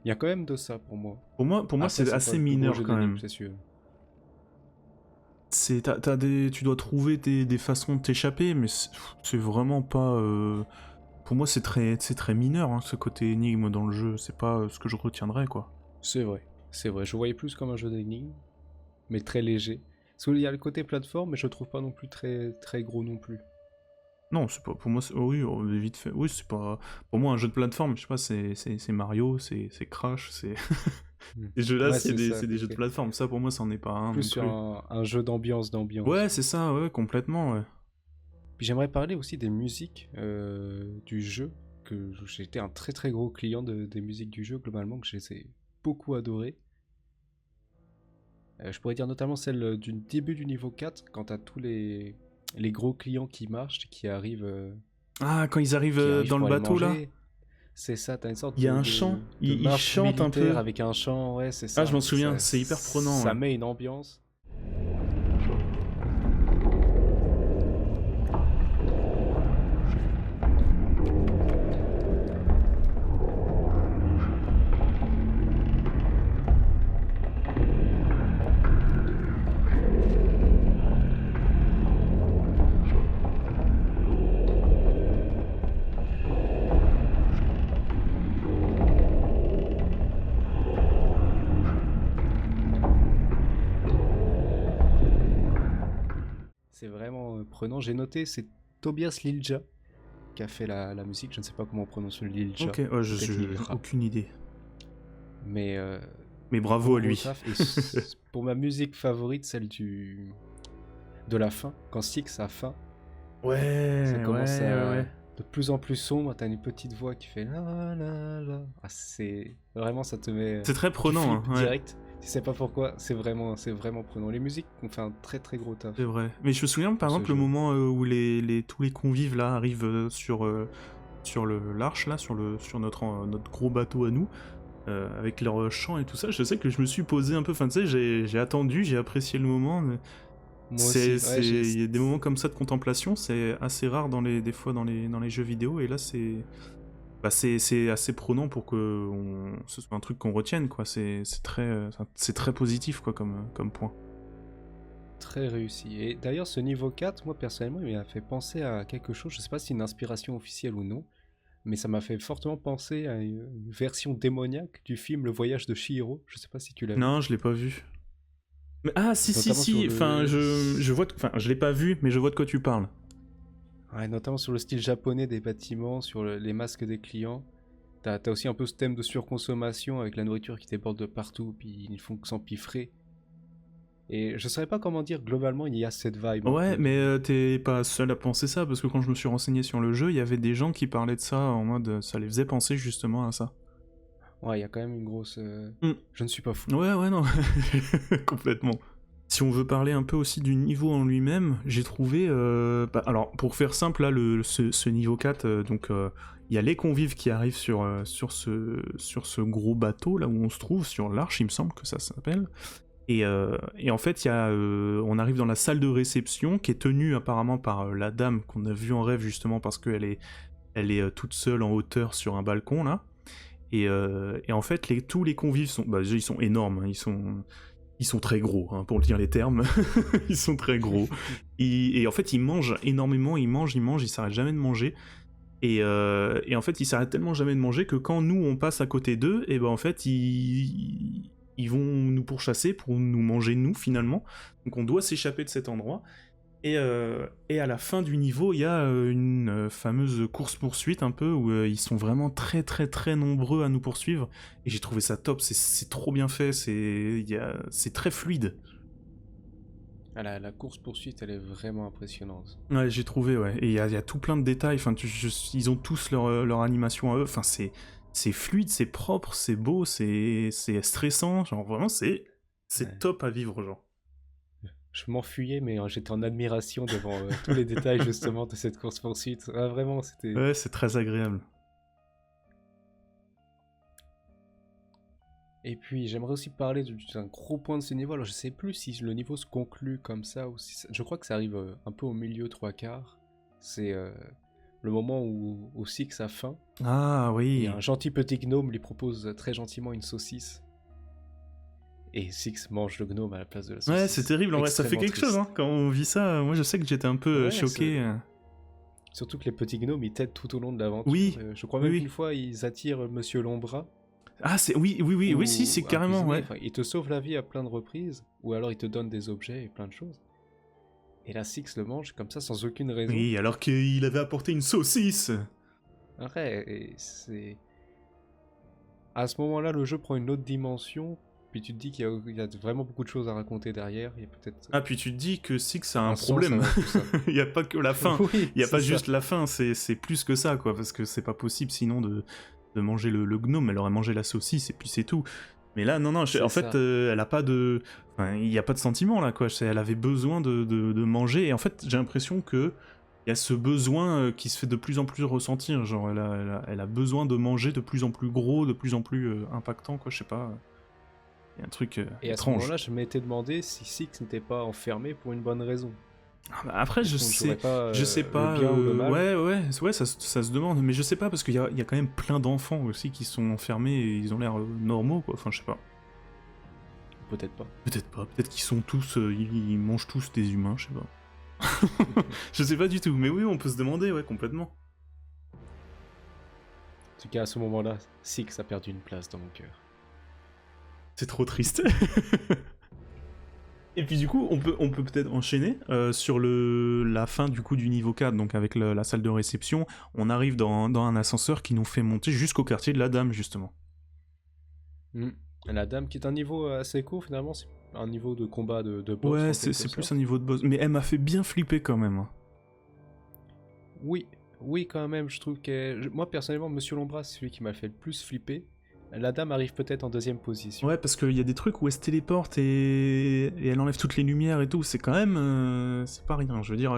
Il y a quand même de ça pour moi. Pour moi, Après, c'est pas assez le plus gros mineur jeu quand d'énigmes, même. c'est sûr. Tu dois trouver des façons de t'échapper, mais c'est vraiment pas... Pour moi, c'est très mineur, hein, ce côté énigme dans le jeu. C'est pas ce que je retiendrai, quoi. C'est vrai, c'est vrai. Je voyais plus comme un jeu d'énigmes, mais très léger. Parce qu'il y a le côté plateforme, mais je le trouve pas non plus très, très gros non plus. Non, c'est pas... Pour moi, oui, vite fait. Oui, c'est pas... Pour moi, un jeu de plateforme, je sais pas, c'est Mario, c'est Crash, c'est... Ces jeux-là, Ouais, c'est ça, des jeux de plateforme. Ça, pour moi, c'en est pas un plus non sur plus. un jeu d'ambiance. Ouais, c'est ça, ouais, complètement, ouais. Puis j'aimerais parler aussi des musiques du jeu, que j'ai été un très très gros client des musiques du jeu globalement, que j'ai beaucoup adoré. Je pourrais dire notamment celle du début du niveau 4, quand t'as tous les gros clients qui marchent, qui arrivent Ah, quand ils arrivent dans pour le aller bateau, là? manger. C'est ça, t'as une sorte Il y a un chant. de Ils marche chantent un militaire peu. avec un chant, ouais, c'est ça. Ah, je m'en souviens, Ça- c'est hyper prenant. Ça Ouais. met une ambiance. c'est vraiment prenant. J'ai noté, c'est Tobias Lilja qui a fait la musique. Je ne sais pas comment on prononce le Lilja. Ok, ouais, Peut-être Lilja. aucune idée. Mais Mais bravo à gros lui. taf. Et pour ma musique favorite, celle de la fin, quand Six a faim, ça Ouais, commence ouais. de plus en plus sombre. T'as une petite voix qui fait la la la. Ah, c'est vraiment, ça te met. C'est très Tu prenant, flippes hein, ouais. direct. Tu sais pas pourquoi. C'est vraiment prenant. Les musiques ont fait un très très gros taf. C'est vrai. Mais je me souviens par Pour ce exemple le jeu. moment où tous les convives là arrivent sur l'arche là, sur notre gros bateau à nous, avec leur chant et tout ça. Je sais que je me suis posé un peu, enfin tu sais, j'ai attendu, j'ai apprécié le moment. Mais Moi aussi. Ouais, il y a des moments comme ça de contemplation, c'est assez rare des fois dans les jeux vidéo, et là c'est assez prenant pour que ce soit un truc qu'on retienne, quoi. C'est très positif, quoi, comme point. très réussi. Et d'ailleurs, ce niveau 4, moi personnellement, il m'a fait penser à quelque chose. Je sais pas si c'est une inspiration officielle ou non, mais ça m'a fait fortement penser à une version démoniaque du film Le Voyage de Chihiro. Je sais pas si tu l'as vu. Non, je l'ai pas vu. Mais, ah, Notamment sur si, enfin, le... je vois, enfin, je l'ai pas vu, mais je vois de quoi tu parles. Ouais, notamment sur le style japonais des bâtiments, sur les masques des clients. T'as aussi un peu ce thème de surconsommation avec la nourriture qui déborde de partout, puis ils font que s'empiffrer. Et je saurais pas comment dire, globalement, il y a cette vibe un Ouais, peu mais t'es pas seul à penser ça, parce que quand je me suis renseigné sur le jeu, il y avait des gens qui parlaient de ça en mode, ça les faisait penser justement à ça. Ouais, il y a quand même une grosse... Mm. Je ne suis pas fou. Ouais, non, complètement. Si on veut parler un peu aussi du niveau en lui-même, j'ai trouvé... alors, pour faire simple, là, ce niveau 4, donc il y a les convives qui arrivent sur ce gros bateau, là où on se trouve, sur l'Arche, il me semble que ça s'appelle. Et en fait, on arrive dans la salle de réception, qui est tenue apparemment par la dame qu'on a vue en rêve, justement, parce qu'elle est toute seule en hauteur sur un balcon, là. Et en fait, tous les convives sont... Bah, déjà, ils sont énormes, hein, ils sont très gros, hein, pour dire les termes. Ils sont très gros. Et en fait, ils mangent énormément, ils mangent, ils s'arrêtent jamais de manger. Et en fait, ils s'arrêtent tellement jamais de manger que quand nous, on passe à côté d'eux, et ben en fait, ils vont nous pourchasser pour nous manger, nous, finalement. Donc on doit s'échapper de cet endroit. Et à la fin du niveau, il y a une fameuse course-poursuite un peu, où ils sont vraiment très très très nombreux à nous poursuivre. Et j'ai trouvé ça top, c'est trop bien fait, c'est très fluide. Ah, la course-poursuite, elle est vraiment impressionnante. Ouais, j'ai trouvé, ouais. Et il y a tout plein de détails, enfin, ils ont tous leur animation à eux, enfin, c'est fluide, c'est propre, c'est beau, c'est stressant, genre vraiment, c'est Ouais. top à vivre, genre. Je m'enfuyais, mais j'étais en admiration devant tous les détails justement de cette course-poursuite. Ah, vraiment, c'était... Ouais, c'est très agréable. Et puis, j'aimerais aussi parler d'un gros point de ce niveau. Alors, je sais plus si le niveau se conclut comme ça ou si... Je crois que ça arrive un peu au milieu, trois quarts. C'est le moment où Six a faim. Ah Et oui. un gentil petit gnome lui propose très gentiment une saucisse. Et Six mange le gnome à la place de la saucisse. Ouais, c'est terrible, en vrai, ça fait Extrêmement quelque chose, hein, quand on vit ça. Moi, je sais que j'étais un peu Ouais, choqué. surtout que les petits gnomes, ils t'aident tout au long de l'aventure. Oui, Je crois oui, même oui. qu'une fois, ils attirent Monsieur Lombra. Ah, oui, si, c'est Ou un carrément, cuisinier. ouais. Enfin, ils te sauvent la vie à plein de reprises. Ou alors ils te donnent des objets et plein de choses. Et là, Six le mange comme ça, sans aucune raison. Oui, alors qu'il avait apporté une saucisse. Ouais, et c'est... À ce moment-là, le jeu prend une autre dimension. Puis tu te dis qu'il y a vraiment beaucoup de choses à raconter derrière. Il y a peut-être Ah, puis tu te dis que Six a un sens problème. à tout ça. Il n'y a pas que la fin. Oui, Il n'y a pas c'est juste ça. la fin, c'est plus que ça, quoi. Parce que c'est pas possible sinon de manger le gnome. Elle aurait mangé la saucisse et puis c'est tout. Mais là, non, C'est en fait, ça. elle a pas de... Enfin, il n'y a pas de sentiment, là, quoi. Elle avait besoin de manger. Et en fait, j'ai l'impression que il y a ce besoin qui se fait de plus en plus ressentir. Genre, elle a besoin de manger de plus en plus gros, de plus en plus impactant, quoi. Je sais pas. Il y a un truc Et à ce étrange. moment-là, je m'étais demandé si Six n'était pas enfermé pour une bonne raison. Ah bah après, Est-ce qu'on ne jouerait pas je sais le pas, bien ou le mal? ouais, ça se demande, mais je sais pas, parce qu'il y a quand même plein d'enfants aussi qui sont enfermés et ils ont l'air normaux, quoi, enfin, je sais pas. Peut-être pas. Peut-être pas, peut-être qu'ils sont tous, ils mangent tous des humains, je sais pas. Je sais pas du tout, mais oui, on peut se demander, ouais, complètement. En tout cas, à ce moment-là, Six a perdu une place dans mon cœur. C'est trop triste. Et puis du coup, on peut peut-être enchaîner sur la fin du coup du niveau 4, donc avec la salle de réception. On arrive dans un ascenseur qui nous fait monter jusqu'au quartier de la Dame, justement. Hmm. La dame qui est un niveau assez court finalement, c'est un niveau de combat de boss Ouais, en quelque c'est plus sorte. un niveau de boss, mais elle m'a fait bien flipper quand même, hein. Oui, oui quand même, je trouve que... Moi personnellement, Monsieur Lombra, c'est celui qui m'a fait le plus flipper. La dame arrive peut-être en deuxième position. Ouais, parce qu'il y a des trucs où elle se téléporte et elle enlève toutes les lumières et tout, c'est quand même... c'est pas rien, je veux dire,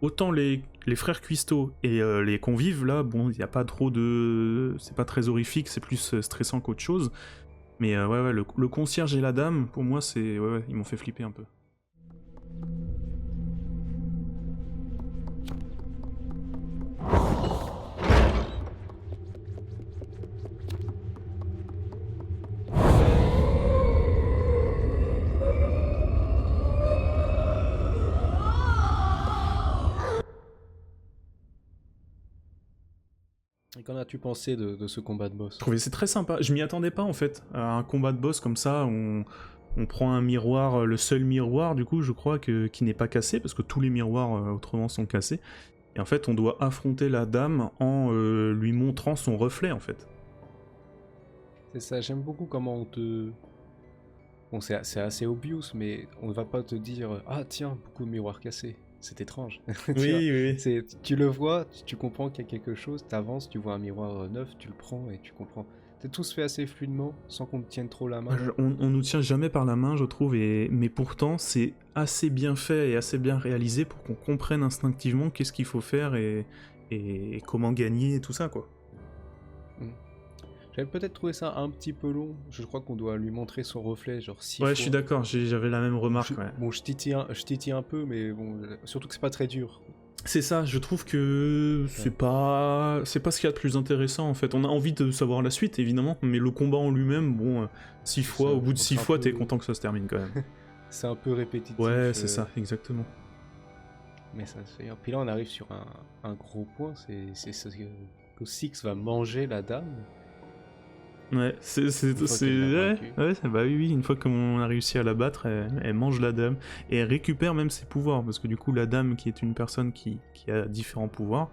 autant les frères Cuisto et les convives, là, bon, il n'y a pas trop de... C'est pas très horrifique, c'est plus stressant qu'autre chose. Mais ouais, le concierge et la dame, pour moi, c'est... Ouais, ils m'ont fait flipper un peu. Et qu'en as-tu pensé de ce combat de boss? Je trouvais c'est très sympa. Je m'y attendais pas en fait à un combat de boss comme ça. On prend un miroir, le seul miroir du coup, je crois qui n'est pas cassé parce que tous les miroirs autrement sont cassés. Et en fait, on doit affronter la dame en lui montrant son reflet en fait. C'est ça, j'aime beaucoup comment on te... Bon, c'est assez obvious, mais on ne va pas te dire « Ah tiens, beaucoup de miroirs cassés ». C'est étrange. Tu vois, Oui. tu le vois, tu comprends qu'il y a quelque chose, t'avances, tu vois un miroir neuf, tu le prends et tu comprends. Tout se fait assez fluidement, sans qu'on te tienne trop la main. On nous tient jamais par la main, je trouve, mais pourtant c'est assez bien fait et assez bien réalisé pour qu'on comprenne instinctivement qu'est-ce qu'il faut faire et comment gagner et tout ça quoi. Mm. J'avais peut-être trouvé ça un petit peu long. Je crois qu'on doit lui montrer son reflet, genre 6 Ouais, fois. je suis d'accord, j'avais la même remarque. Ouais. Bon, je titille un peu, mais bon, surtout que c'est pas très dur. C'est ça, je trouve que c'est pas ce qu'il y a de plus intéressant en fait. On a envie de savoir la suite évidemment, mais le combat en lui-même, bon, 6 fois, au bout de 6 fois, t'es content que ça se termine quand même. C'est un peu répétitif. Ouais, c'est ça, exactement. Mais ça se fait. Puis là, on arrive sur un gros point, c'est que Six va manger la dame. Ouais, bah oui, une fois qu'on a réussi à la battre, elle mange la dame et elle récupère même ses pouvoirs parce que du coup la dame qui est une personne qui a différents pouvoirs,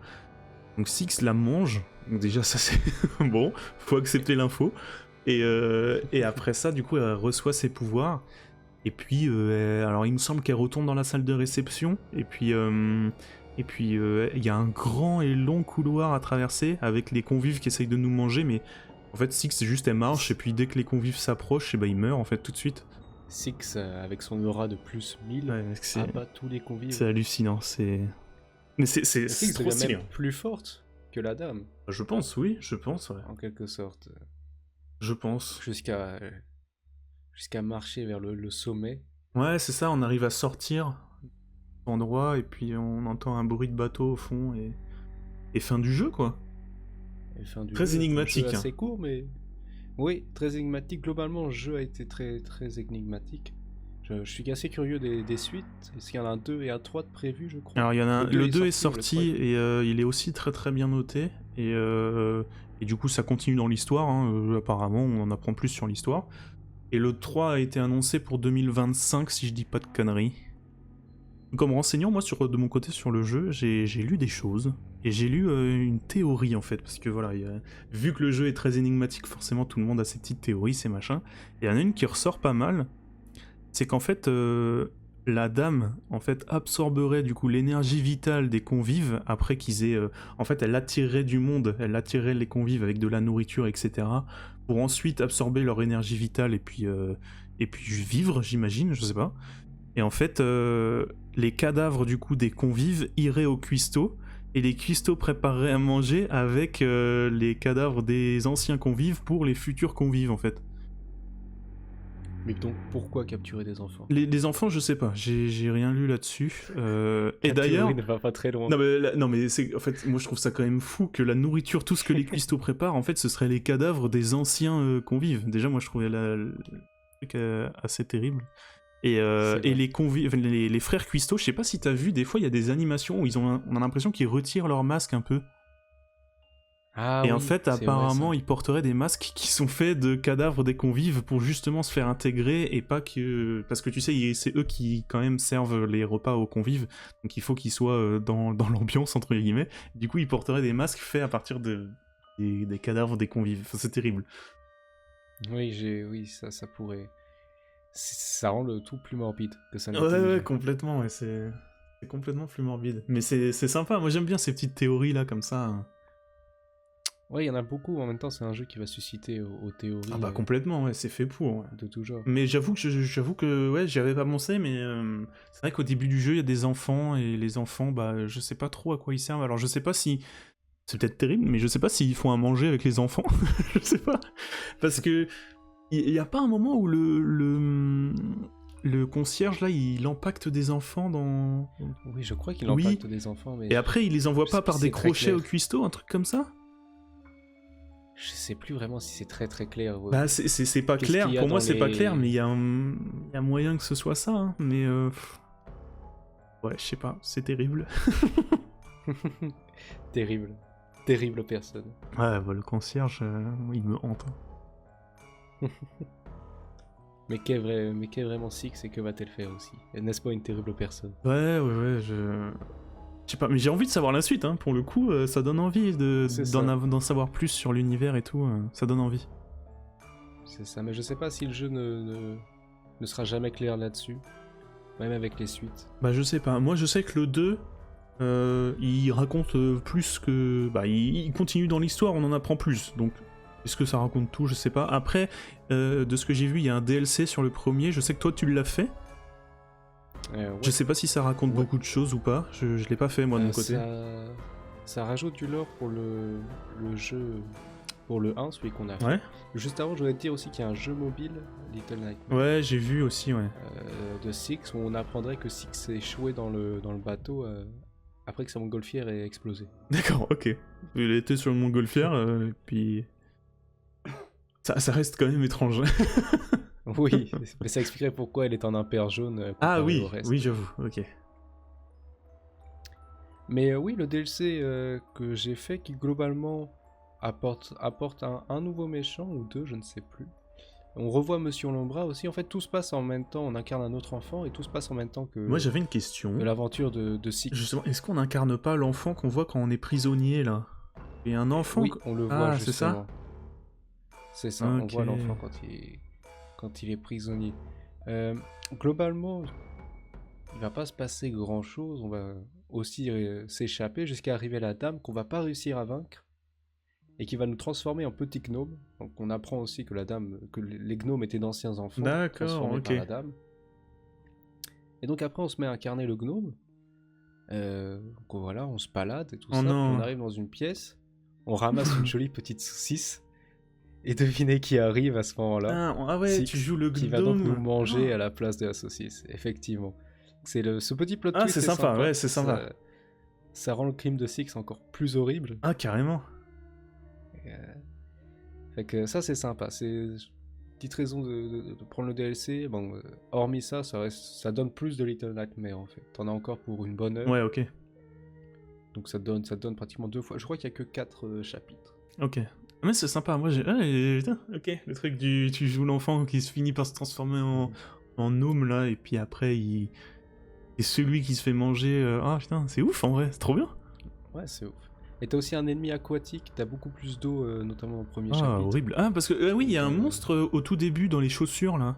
donc Six la mange. Donc déjà ça c'est bon, faut accepter l'info et après ça du coup elle reçoit ses pouvoirs et puis alors il me semble qu'elle retourne dans la salle de réception et puis il y a un grand et long couloir à traverser avec les convives qui essayent de nous manger mais en fait, Six, juste elle marche, et puis dès que les convives s'approchent, et bah, il meurt en fait tout de suite. Six, avec son aura de plus 1000, abat tous les convives. C'est hallucinant, Mais c'est Six trop devient stylé. Même plus forte que la dame. Je pense, oui, je pense, ouais. En quelque sorte. Je pense. Jusqu'à marcher vers le sommet. Ouais, c'est ça, on arrive à sortir de l'endroit, et puis on entend un bruit de bateau au fond, et fin du jeu, quoi. Très énigmatique. Jeu assez court, mais oui, très énigmatique. Globalement, le jeu a été très très énigmatique. Je suis assez curieux des suites. Est-ce qu'il y en a un 2 et un 3 de prévu, je crois? Alors, il y en a le 2 est sorti et il est aussi très très bien noté. Et du coup, ça continue dans l'histoire. Hein. Apparemment, on en apprend plus sur l'histoire. Et le 3 a été annoncé pour 2025, si je dis pas de conneries. Comme renseignant, moi, de mon côté sur le jeu, j'ai lu des choses. Et j'ai lu une théorie, en fait. Parce que voilà, vu que le jeu est très énigmatique, forcément, tout le monde a ses petites théories, ces machins. Et il y en a une qui ressort pas mal. C'est qu'en fait, la dame, en fait, absorberait du coup l'énergie vitale des convives après qu'ils aient... en fait, elle attirerait du monde, elle attirerait les convives avec de la nourriture, etc. Pour ensuite absorber leur énergie vitale et puis vivre, j'imagine, je sais pas. Et en fait, les cadavres du coup des convives iraient aux cuistots, et les cuistots prépareraient à manger avec les cadavres des anciens convives pour les futurs convives, en fait. Mais donc, pourquoi capturer des enfants? Les enfants, je sais pas, j'ai rien lu là-dessus. Et d'ailleurs, ne va pas très loin. Non mais c'est en fait, moi je trouve ça quand même fou que la nourriture, tout ce que les cuistots préparent, en fait, ce seraient les cadavres des anciens convives. Déjà, moi je trouvais le truc assez terrible. Et les convives, les frères cuistots, je sais pas si t'as vu, des fois il y a des animations où on a l'impression qu'ils retirent leur masque un peu. Ah Et en oui, fait, c'est vrai ça. apparemment, ils porteraient des masques qui sont faits de cadavres des convives pour justement se faire intégrer et pas que... Parce que tu sais, c'est eux qui quand même servent les repas aux convives, donc il faut qu'ils soient dans l'ambiance, entre guillemets. Du coup, ils porteraient des masques faits à partir des cadavres des convives. Enfin, c'est terrible. Oui, ça pourrait. Ça rend le tout plus morbide que ça Ouais, n'était ouais, déjà. complètement, ouais, c'est complètement plus morbide. Mais c'est sympa, moi j'aime bien ces petites théories là, comme ça, hein. Ouais, il y en a beaucoup. En même temps, c'est un jeu qui va susciter aux Ah théories bah complètement, ouais, c'est fait pour, ouais. de tout genre. Mais j'avoue que ouais, j'y avais pas pensé, mais c'est vrai qu'au début du jeu, il y a des enfants, et les enfants, bah, je sais pas trop à quoi ils servent. Alors, je sais pas si. C'est peut-être terrible, mais je sais pas s'ils font à manger avec les enfants. Je sais pas. Parce que. Il y a pas un moment où le concierge, là, il empaquete des enfants dans. Oui, je crois qu'il Oui. impacte des enfants, mais Et après, il les envoie je sais pas plus par si des c'est très crochets clair. au cuistot, un truc comme ça? Je sais plus vraiment si c'est très très clair. Bah, c'est pas Qu'est-ce qu'il clair. y a Pour moi, dans c'est pas clair, mais les. il y a moyen que ce soit ça, hein. Mais. Ouais, je sais pas, c'est terrible. Terrible. Terrible personne. Ouais, bah, le concierge, il me hante. Mais qu'est vraiment Six et que va-t-elle faire aussi? N'est-ce pas une terrible personne? Ouais, je sais pas, mais j'ai envie de savoir la suite, hein. Pour le coup, ça donne envie C'est ça. d'en savoir plus sur l'univers et tout, ça donne envie. C'est ça. Mais je sais pas si le jeu ne sera jamais clair là-dessus. Même avec les suites. Bah, je sais pas. Moi, je sais que le 2, il raconte plus que... Bah, il continue dans l'histoire, on en apprend plus. Donc, est-ce que ça raconte tout? Je sais pas. Après, de ce que j'ai vu, il y a un DLC sur le premier. Je sais que toi, tu l'as fait. Ouais. Je sais pas si ça raconte Ouais. beaucoup de choses ou pas. Je l'ai pas fait, moi, de mon côté. Ça rajoute du lore pour le jeu, pour le 1, celui qu'on a fait. Ouais. Juste avant, je voudrais te dire aussi qu'il y a un jeu mobile, Little Nightmares, Ouais, j'ai vu aussi, ouais. de Six, où on apprendrait que Six s'est échoué dans le bateau après que sa montgolfière ait explosé. D'accord, ok. Il était sur une montgolfière, et puis... Ça reste quand même étrange. Oui, mais ça expliquerait pourquoi elle est en impair jaune Ah comparée oui, au reste. oui, j'avoue, ok. Mais oui, le DLC que j'ai fait, qui globalement apporte un nouveau méchant, ou deux, je ne sais plus. On revoit Monsieur Lombra aussi. En fait, tout se passe en même temps. On incarne un autre enfant et tout se passe en même temps Moi, j'avais une question. que l'aventure de Six. Justement, est-ce qu'on n'incarne pas l'enfant qu'on voit quand on est prisonnier, là? Et un enfant... Oui, on le voit Ah, c'est ça? justement. C'est ça, on Ok. voit l'enfant quand il est prisonnier. Globalement, il va pas se passer grand chose. On va aussi s'échapper jusqu'à arriver à la dame qu'on va pas réussir à vaincre et qui va nous transformer en petits gnomes. Donc on apprend aussi que les gnomes étaient d'anciens enfants D'accord, transformés ok. par la dame. Et donc après on se met à incarner le gnome. Donc voilà, on se balade et tout Oh ça, puis non. on arrive dans une pièce, on ramasse une jolie petite saucisse, et devinez qui arrive à ce moment-là. Ah ouais, Six, tu joues le qui va donc nous gnome. manger à la place de la saucisse, effectivement. Ce petit plot Ah, twist c'est est sympa, ouais, c'est ça, sympa. ça rend le crime de Six encore plus horrible. Ah, carrément. Fait que ça c'est sympa, c'est une petite raison de prendre le DLC. Bon, hormis ça, ça donne plus de Little Nightmares en fait. T'en as encore pour une bonne heure. Ouais, ok. Donc ça donne pratiquement 2 fois. Je crois qu'il y a que 4 chapitres. Ok. Mais c'est sympa, moi j'ai... Ah, putain, ok. Le truc du... Tu joues l'enfant qui se finit par se transformer en gnome, là, et puis après, il... Et celui qui se fait manger... Ah, putain, c'est ouf, en vrai, c'est trop bien. Ouais, c'est ouf. Et t'as aussi un ennemi aquatique, t'as beaucoup plus d'eau, notamment au premier Ah, chapitre. horrible. Ah, parce que, oui, il y a un monstre au tout début dans les chaussures, là.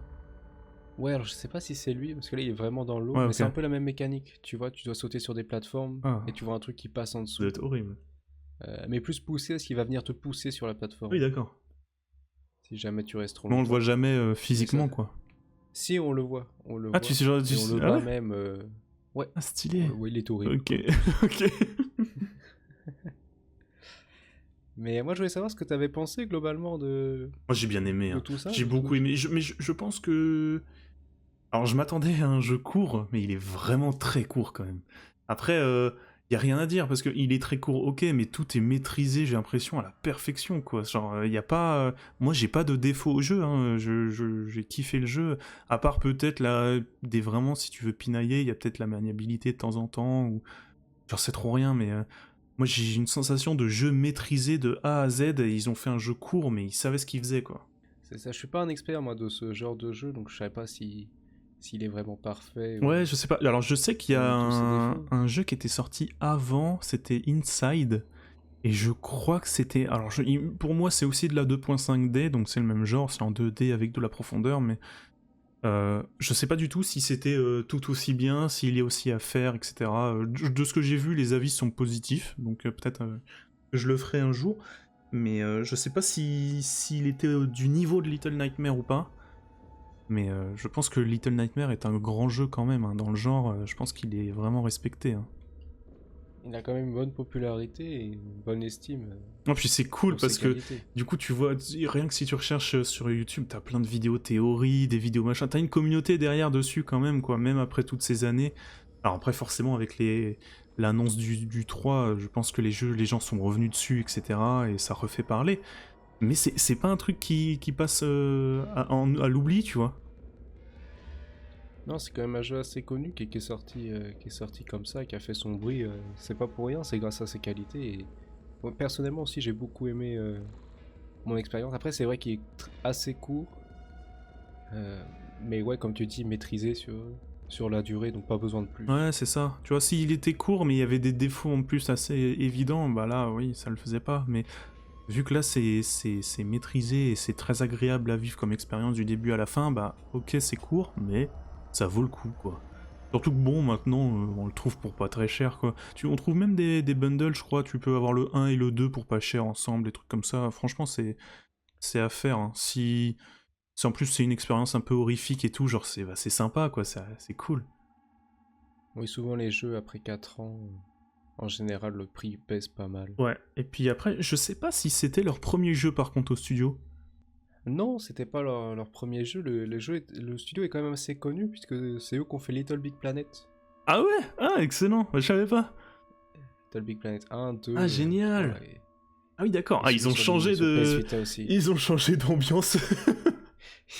Ouais, alors je sais pas si c'est lui, parce que là il est vraiment dans l'eau, Ouais, mais ok. c'est un peu la même mécanique. Tu vois, tu dois sauter sur des plateformes, Ah. et tu vois un truc qui passe en Ça dessous. doit être horrible. Mais plus poussé, parce qu'il va venir te pousser sur la plateforme. Oui, d'accord. Si jamais tu restes trop Mais longtemps. on le voit jamais physiquement, Mais ça- quoi. Si, on le voit. Ah, tu sais, genre... Et on le Ah bat ouais. même. Ouais. Ah, stylé. Ouais, il est horrible. Ok, ok. Mais moi, je voulais savoir ce que t'avais pensé globalement de Moi j'ai bien aimé, de hein. tout ça. J'ai de beaucoup tout- aimé. Mais je pense que... Alors je m'attendais à un jeu court, mais il est vraiment très court quand même. Après, y a rien à dire, parce qu'il est très court, ok, mais tout est maîtrisé, j'ai l'impression, à la perfection, quoi. Genre, y a pas... Moi j'ai pas de défaut au jeu, hein. J'ai kiffé le jeu, à part peut-être vraiment, si tu veux pinailler, il y a peut-être la maniabilité de temps en temps, ou... Genre c'est trop rien, mais... Moi, j'ai une sensation de jeu maîtrisé de A à Z, et ils ont fait un jeu court, mais ils savaient ce qu'ils faisaient, quoi. C'est ça, je suis pas un expert moi de ce genre de jeu, donc je savais pas si s'il est vraiment parfait Ouais, je sais pas. Alors, je sais qu'il y ou a tous ses défauts. un jeu qui était sorti avant, c'était Inside, et je crois que c'était... Alors, pour moi, c'est aussi de la 2.5D, donc c'est le même genre, c'est en 2D avec de la profondeur, mais je sais pas du tout si c'était tout aussi bien, s'il y a aussi à faire, etc. De ce que j'ai vu, les avis sont positifs, donc peut-être que je le ferai un jour, mais je sais pas s'il était du niveau de Little Nightmare ou pas. Mais je pense que Little Nightmare est un grand jeu quand même, hein. Dans le genre, je pense qu'il est vraiment respecté, hein. Il a quand même une bonne popularité et une bonne estime Non, puis c'est cool pour ses parce que qualités. du coup, tu vois, rien que si tu recherches sur YouTube, t'as plein de vidéos théories, des vidéos machin, t'as une communauté derrière dessus quand même, quoi, même après toutes ces années. Alors après, forcément, avec l'annonce du 3, je pense que les gens sont revenus dessus, etc. Et ça refait parler. Mais c'est pas un truc qui passe à l'oubli, tu vois. Non, c'est quand même un jeu assez connu qui est sorti comme ça, qui a fait son bruit. C'est pas pour rien, c'est grâce à ses qualités. Et moi, personnellement aussi, j'ai beaucoup aimé mon expérience. Après, c'est vrai qu'il est assez court, euh, mais ouais, comme tu dis, maîtrisé sur la durée, donc pas besoin de plus. Ouais, c'est ça. Tu vois, s'il était court, mais il y avait des défauts en plus assez évidents, bah là, oui, ça le faisait pas. Mais vu que là, c'est maîtrisé et c'est très agréable à vivre comme expérience du début à la fin, bah ok, c'est court, mais ça vaut le coup, quoi. Surtout que bon, maintenant, on le trouve pour pas très cher, quoi. On trouve même des bundles, je crois, tu peux avoir le 1 et le 2 pour pas cher ensemble, des trucs comme ça. Franchement, c'est à faire, hein. Si en plus c'est une expérience un peu horrifique et tout, genre c'est sympa, quoi, c'est cool. Oui, souvent les jeux après 4 ans, en général, le prix pèse pas mal. Ouais, et puis après, je sais pas si c'était leur premier jeu par contre au studio. Non, c'était pas leur premier jeu. Le studio est quand même assez connu puisque c'est eux qui ont fait Little Big Planet. Ah ouais? Ah, excellent, je savais pas. Little Big Planet 1, 2, Ah, voilà. génial. Ah oui, d'accord. Et Ah, celui ils ont changé sur de... PS Vita aussi. Ils ont changé d'ambiance.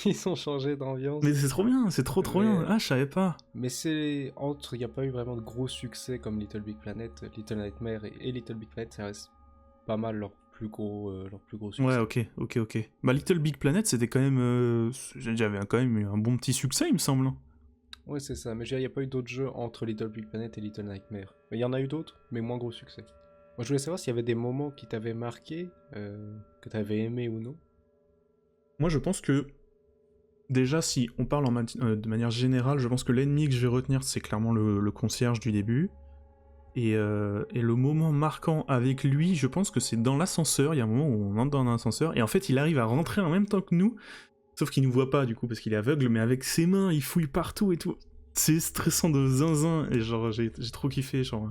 Ils ont changé Mais d'ambiance. c'est trop bien, c'est trop bien. Mais, Ah, je savais pas. mais c'est entre, il n'y a pas eu vraiment de gros succès comme Little Big Planet, Little Nightmare et Little Big Planet, ça reste pas mal leur plus gros Ouais, succès. ok. Bah, Little Big Planet, c'était quand même... J'avais quand même eu un bon petit succès, il me semble, hein. Ouais, c'est ça. Mais il n'y a pas eu d'autres jeux entre Little Big Planet et Little Nightmare. Mais il y en a eu d'autres, mais moins gros succès. Moi, je voulais savoir s'il y avait des moments qui t'avaient marqué, que t'avais aimé ou non. Moi, je pense que... Déjà, si on parle de manière générale, je pense que l'ennemi que je vais retenir, c'est clairement le concierge du début. Et le moment marquant avec lui, je pense que c'est dans l'ascenseur. Il y a un moment où on entre dans un ascenseur, et en fait, il arrive à rentrer en même temps que nous, sauf qu'il nous voit pas, du coup, parce qu'il est aveugle, mais avec ses mains, il fouille partout et tout. C'est stressant de zinzin, et genre, j'ai trop kiffé. Genre,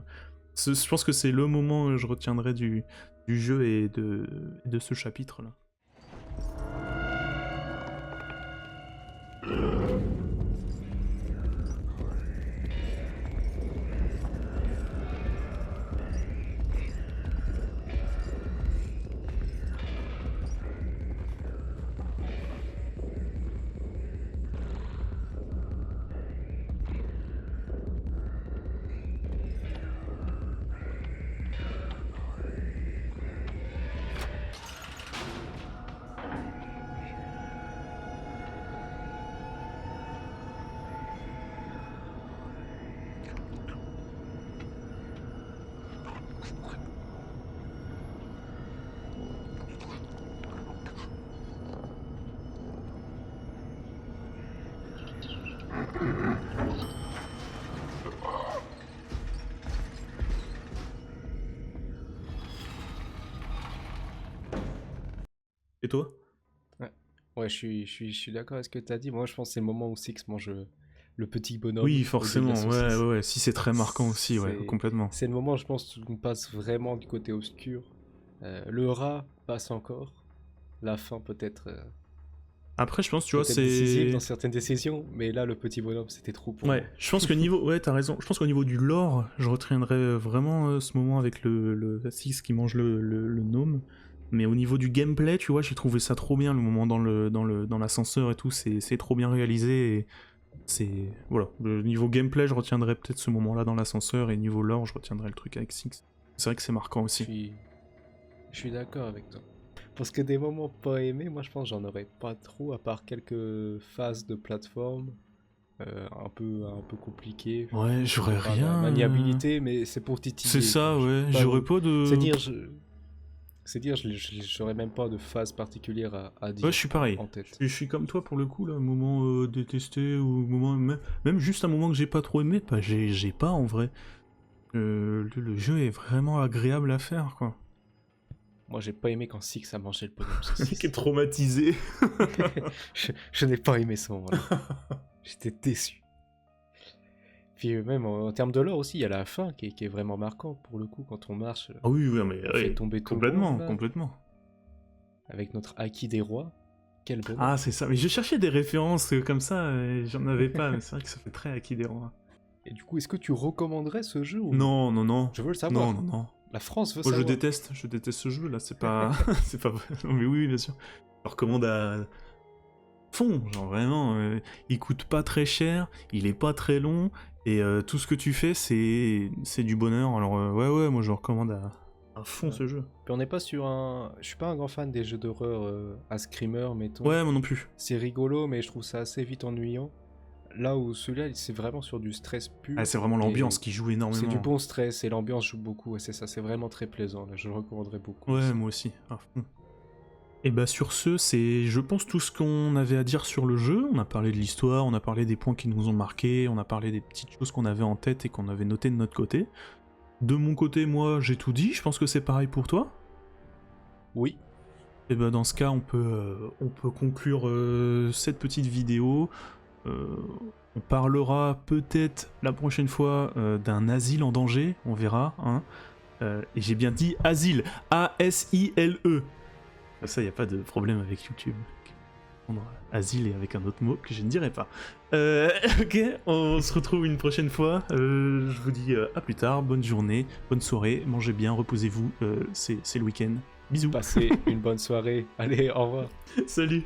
je pense que c'est le moment que je retiendrai du jeu et de ce chapitre-là. Et toi? Ouais, ouais, je suis d'accord avec ce que t'as dit. Moi, je pense que c'est le moment où Six mange le petit bonhomme Oui, au lieu de la forcément, saucisse. ouais. Si c'est très marquant aussi, ouais, C'est, complètement. c'est le moment, je pense, où on passe vraiment du côté obscur. Le rat passe encore. La fin peut-être Après, je pense, tu vois, peut-être décisive dans c'est... certaines décisions, mais là, le petit bonhomme, c'était trop pour Ouais, moi. je pense que niveau... Ouais, t'as raison. Je pense qu'au niveau du lore, je retiendrai vraiment ce moment avec le Six qui mange le gnome. Mais au niveau du gameplay, tu vois, j'ai trouvé ça trop bien, le moment dans l'ascenseur et tout, c'est trop bien réalisé. Et c'est... Voilà, le niveau gameplay, je retiendrai peut-être ce moment-là dans l'ascenseur, et niveau lore, je retiendrai le truc avec Six. C'est vrai que c'est marquant Je aussi. suis, je suis d'accord avec toi. Parce que des moments pas aimés, moi je pense que j'en aurais pas trop, à part quelques phases de plateforme un peu compliquées. Ouais, Je j'aurais sais pas, la rien. maniabilité, mais c'est pour C'est titiller, quoi. ça, Je ouais. peux pas... J'aurais pas C'est de. dire, j'aurais même pas de phase particulière à Ouais, je dire suis pareil. en tête. Je suis comme toi pour le coup, là, moment détesté ou moment même juste un moment que j'ai pas trop aimé, bah j'ai pas en vrai. Le jeu est vraiment agréable à faire, quoi. Moi j'ai pas aimé quand Six a mangé le pognon de Le mec est saucisse. traumatisé. Je n'ai pas aimé ce moment-là. J'étais déçu. Puis même en termes de lore aussi, il y a la fin qui est vraiment marquant pour le coup quand on marche, Ah oui, oui, mais on fait oui, tomber tout le complètement, monde là, complètement. avec notre acquis des rois. Quel Ah, bonheur. c'est ça. Mais je cherchais des références comme ça, et j'en avais pas. Mais c'est vrai que ça fait très acquis des rois. Et du coup, est-ce que tu recommanderais ce jeu ou... Non, non, non. Je veux le Non, savoir. non, non. La France veut Moi, savoir. je déteste ce jeu là. C'est pas, c'est pas vrai. Non, mais oui, oui, bien sûr. Je le recommande à fond. Genre vraiment, il coûte pas très cher, il est pas très long, et tout ce que tu fais, c'est du bonheur. Alors ouais, ouais, moi je le recommande à fond Ouais. ce jeu. Puis on n'est pas sur un... Je suis pas un grand fan des jeux d'horreur à screamer, mettons. Ouais, moi non plus. C'est rigolo, mais je trouve ça assez vite ennuyant. Là où celui-là, c'est vraiment sur du stress pur. Ah, c'est vraiment l'ambiance et qui joue C'est énormément. du bon stress et l'ambiance joue beaucoup. Et c'est ça, c'est vraiment très plaisant. Là, je le recommanderais beaucoup. Ouais, aussi. moi aussi, à fond. Et bah sur ce, c'est je pense tout ce qu'on avait à dire sur le jeu. On a parlé de l'histoire, on a parlé des points qui nous ont marqués, on a parlé des petites choses qu'on avait en tête et qu'on avait notées de notre côté. De mon côté, moi, j'ai tout dit, je pense que c'est pareil pour toi. Oui. Et bah dans ce cas, on peut conclure cette petite vidéo. On parlera peut-être la prochaine fois d'un asile en danger, on verra. Hein. Et j'ai bien dit asile, A-S-I-L-E. Ça, y a pas de problème avec YouTube. Asile et avec un autre mot que je ne dirai pas. Ok, on se retrouve une prochaine fois. Je vous dis à plus tard, bonne journée, bonne soirée, mangez bien, reposez-vous, c'est le week-end. Bisous. Passez une bonne soirée. Allez, au revoir. Salut.